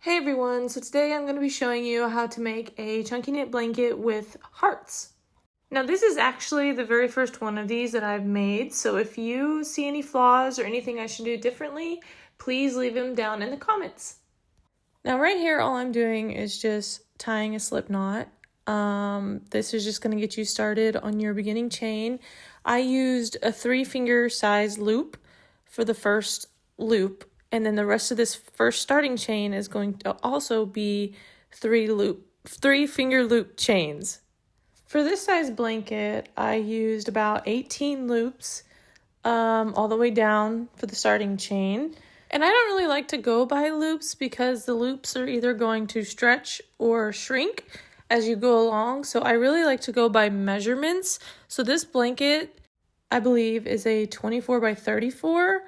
Hey everyone, so today I'm going to be showing you how to make a chunky knit blanket with hearts. Now this is actually the very first one of these that I've made, so if you see any flaws or anything I should do differently, please leave them down in the comments. Now right here all I'm doing is just tying a slip knot. This is just going to get you started on your beginning chain. I used a 3-finger size loop for the first loop. And then the rest of this first starting chain is going to also be 3-finger loop chains. For this size blanket, I used about 18 loops all the way down for the starting chain. And I don't really like to go by loops because the loops are either going to stretch or shrink as you go along. So I really like to go by measurements. So this blanket, I believe, is a 24 by 34.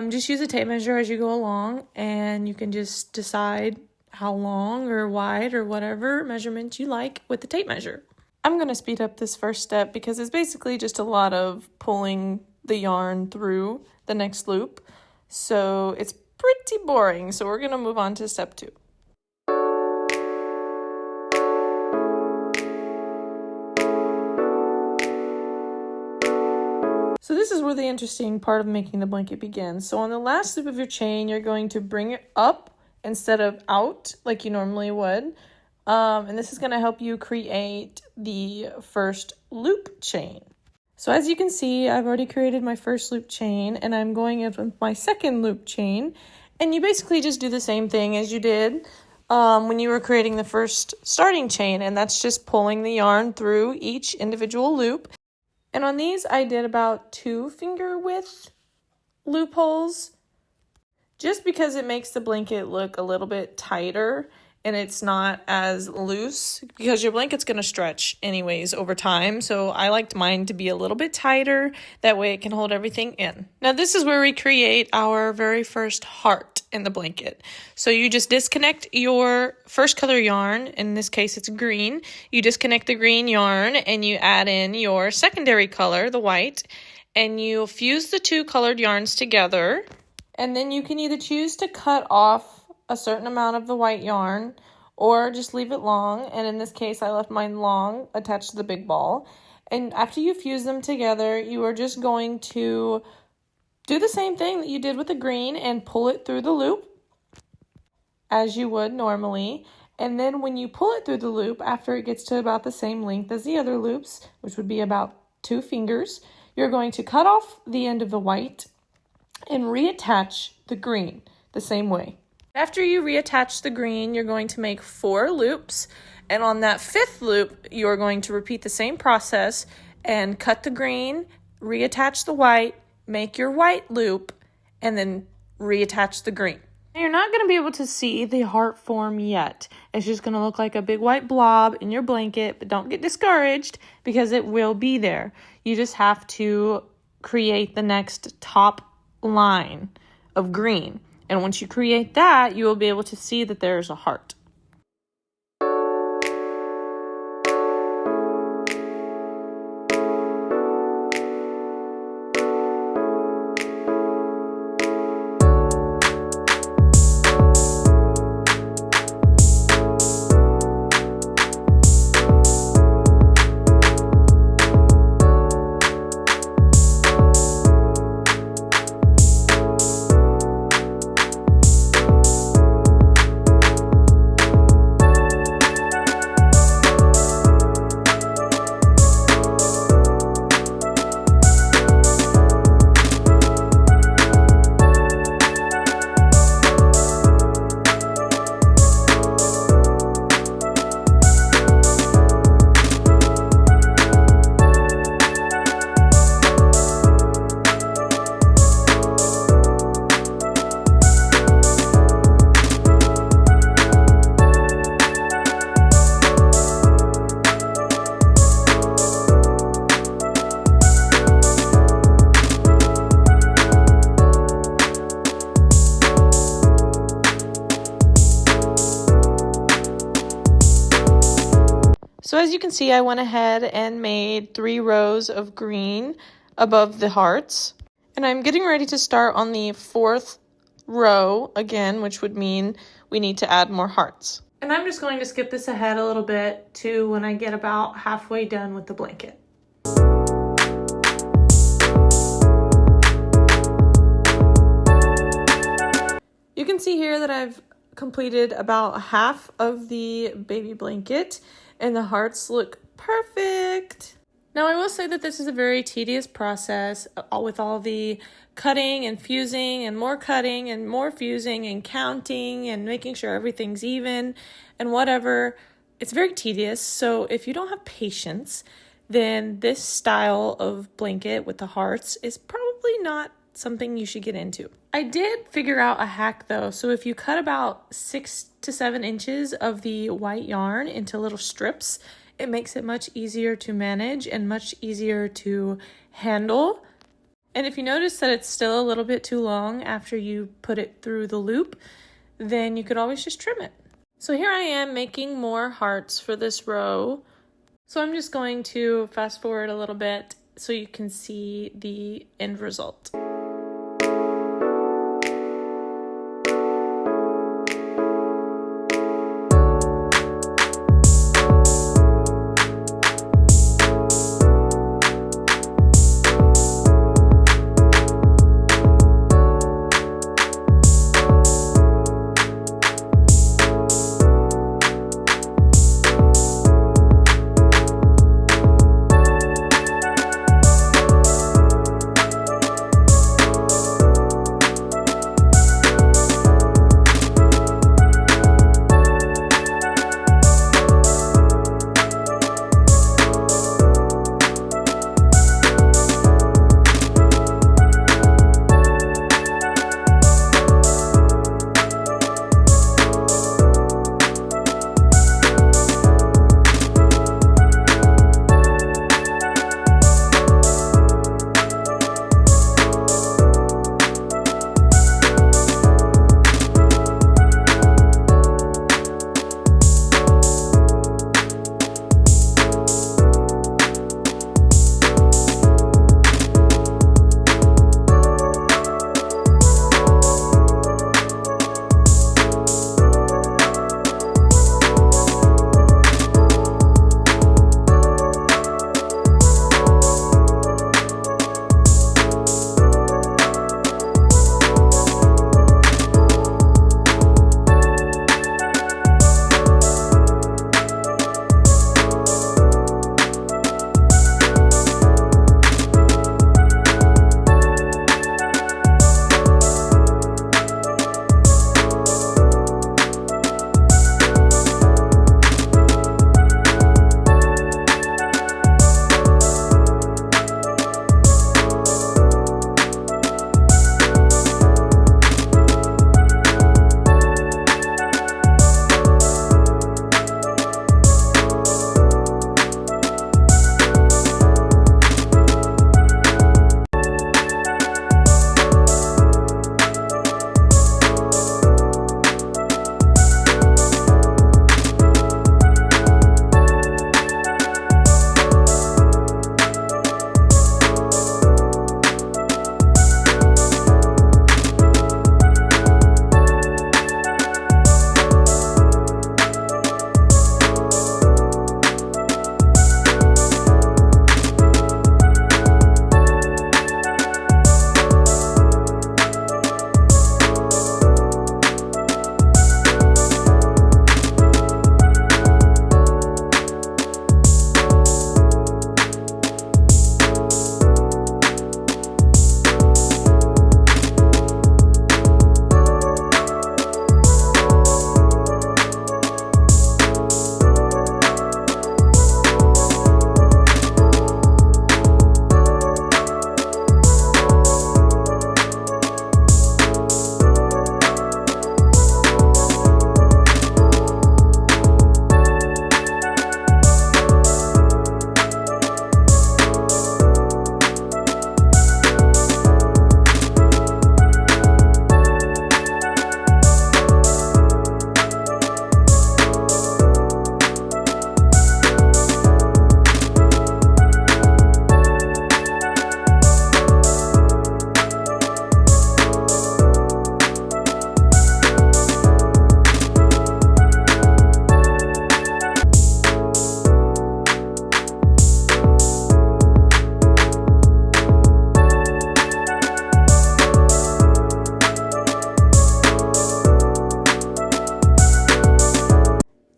Just use a tape measure as you go along, and you can just decide how long or wide or whatever measurement you like with the tape measure. I'm going to speed up this first step because it's basically just a lot of pulling the yarn through the next loop. So it's pretty boring. So we're going to move on to step 2. So this is where the interesting part of making the blanket begins. So on the last loop of your chain, you're going to bring it up instead of out like you normally would. And this is going to help you create the first loop chain. So as you can see, I've already created my first loop chain and I'm going in with my second loop chain. And you basically just do the same thing as you did when you were creating the first starting chain. And that's just pulling the yarn through each individual loop. And on these, I did about 2-finger width loopholes, just because it makes the blanket look a little bit tighter and it's not as loose, because your blanket's going to stretch anyways over time. So I liked mine to be a little bit tighter. That way it can hold everything in. Now this is where we create our very first heart in the blanket. So you just disconnect your first color yarn. In this case, it's green. You disconnect the green yarn and you add in your secondary color, the white, and you fuse the 2 colored yarns together. And then you can either choose to cut off a certain amount of the white yarn or just leave it long. And in this case, I left mine long attached to the big ball. And after you fuse them together, you are just going to do the same thing that you did with the green and pull it through the loop as you would normally. And then when you pull it through the loop, after it gets to about the same length as the other loops, which would be about 2 fingers, you're going to cut off the end of the white and reattach the green the same way. After you reattach the green, you're going to make 4 loops. And on that 5th loop, you're going to repeat the same process and cut the green, reattach the white, make your white loop, and then reattach the green. You're not going to be able to see the heart form yet. It's just going to look like a big white blob in your blanket, but don't get discouraged because it will be there. You just have to create the next top line of green. And once you create that, you will be able to see that there's a heart. So as you can see, I went ahead and made 3 rows of green above the hearts. And I'm getting ready to start on the 4th row again, which would mean we need to add more hearts. And I'm just going to skip this ahead a little bit to when I get about halfway done with the blanket. You can see here that I've completed about half of the baby blanket and the hearts look perfect. Now I will say that this is a very tedious process with all the cutting and fusing and more cutting and more fusing and counting and making sure everything's even and whatever. It's very tedious, so if you don't have patience, then this style of blanket with the hearts is probably not something you should get into. I did figure out a hack though. So if you cut about 6 to 7 inches of the white yarn into little strips, it makes it much easier to manage and much easier to handle. And if you notice that it's still a little bit too long after you put it through the loop, then you could always just trim it. So here I am making more hearts for this row. So I'm just going to fast forward a little bit so you can see the end result.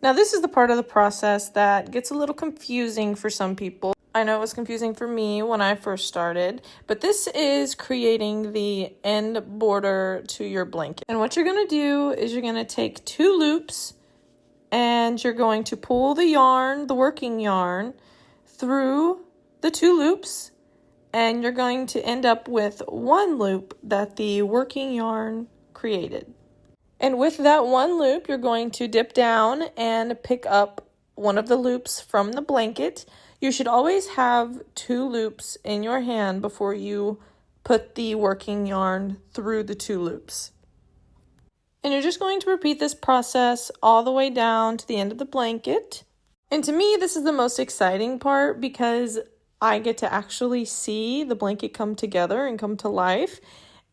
Now this is the part of the process that gets a little confusing for some people. I know it was confusing for me when I first started, but this is creating the end border to your blanket. And what you're going to do is you're going to take 2 loops and you're going to pull the yarn, the working yarn, through the 2 loops, and you're going to end up with 1 loop that the working yarn created. And with that 1 loop, you're going to dip down and pick up one of the loops from the blanket. You should always have 2 loops in your hand before you put the working yarn through the 2 loops. And you're just going to repeat this process all the way down to the end of the blanket. And to me, this is the most exciting part because I get to actually see the blanket come together and come to life.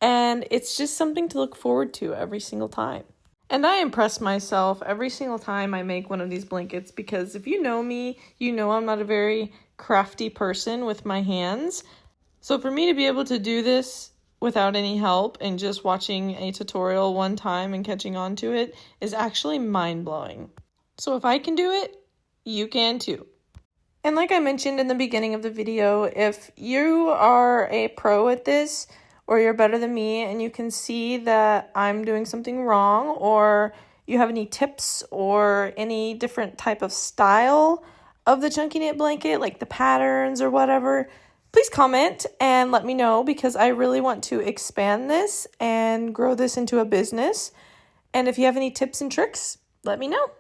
And it's just something to look forward to every single time. And I impress myself every single time I make one of these blankets because if you know me, you know I'm not a very crafty person with my hands. So for me to be able to do this without any help and just watching a tutorial one time and catching on to it is actually mind-blowing. So if I can do it, you can too. And like I mentioned in the beginning of the video, if you are a pro at this, or you're better than me and you can see that I'm doing something wrong, or you have any tips or any different type of style of the chunky knit blanket, like the patterns or whatever, please comment and let me know because I really want to expand this and grow this into a business. And if you have any tips and tricks, let me know.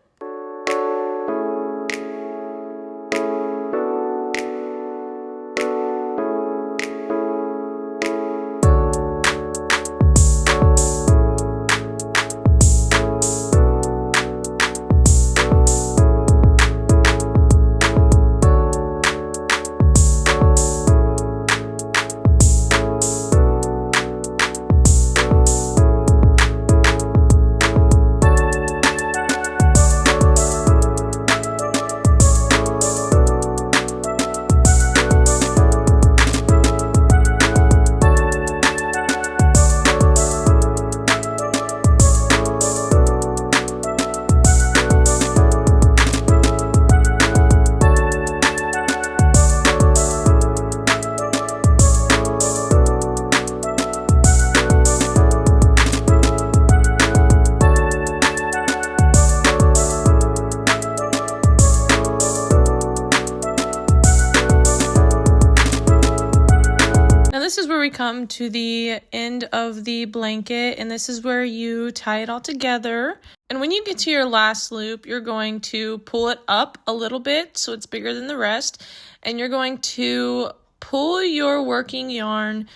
This is where we come to the end of the blanket, and this is where you tie it all together. And when you get to your last loop, you're going to pull it up a little bit so it's bigger than the rest, and you're going to pull your working yarn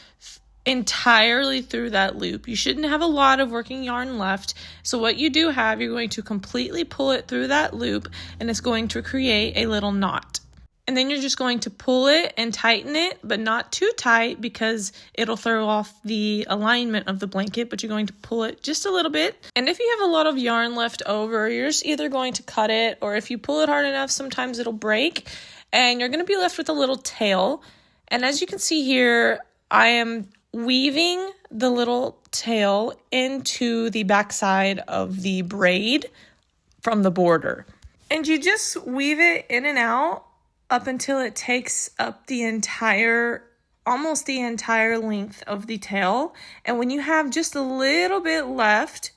entirely through that loop. You shouldn't have a lot of working yarn left, so what you do have, you're going to completely pull it through that loop, and it's going to create a little knot. And then you're just going to pull it and tighten it, but not too tight because it'll throw off the alignment of the blanket, but you're going to pull it just a little bit. And if you have a lot of yarn left over, you're just either going to cut it, or if you pull it hard enough, sometimes it'll break, and you're going to be left with a little tail. And as you can see here, I am weaving the little tail into the backside of the braid from the border. And you just weave it in and out up until it takes up the almost the entire length of the tail. And when you have just a little bit left,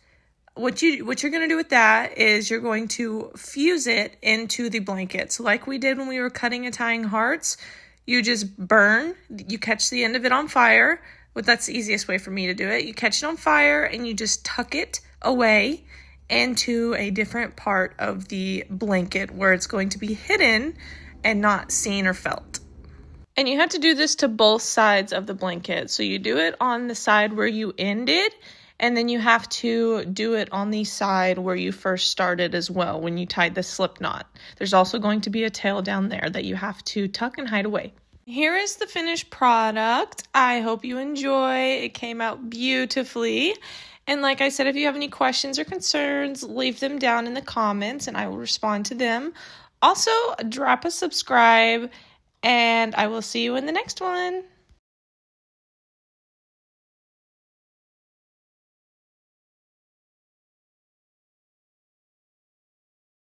what you're going to do with that is you're going to fuse it into the blanket. So like we did when we were cutting and tying hearts, you just you catch the end of it on fire. But that's the easiest way for me to do it. You catch it on fire and you just tuck it away into a different part of the blanket where it's going to be hidden and not seen or felt. And you have to do this to both sides of the blanket. So you do it on the side where you ended, and then you have to do it on the side where you first started as well when you tied the slip knot. There's also going to be a tail down there that you have to tuck and hide away. Here is the finished product. I hope you enjoy. It came out beautifully. And like I said, if you have any questions or concerns, leave them down in the comments and I will respond to them. Also, drop a subscribe, and I will see you in the next one.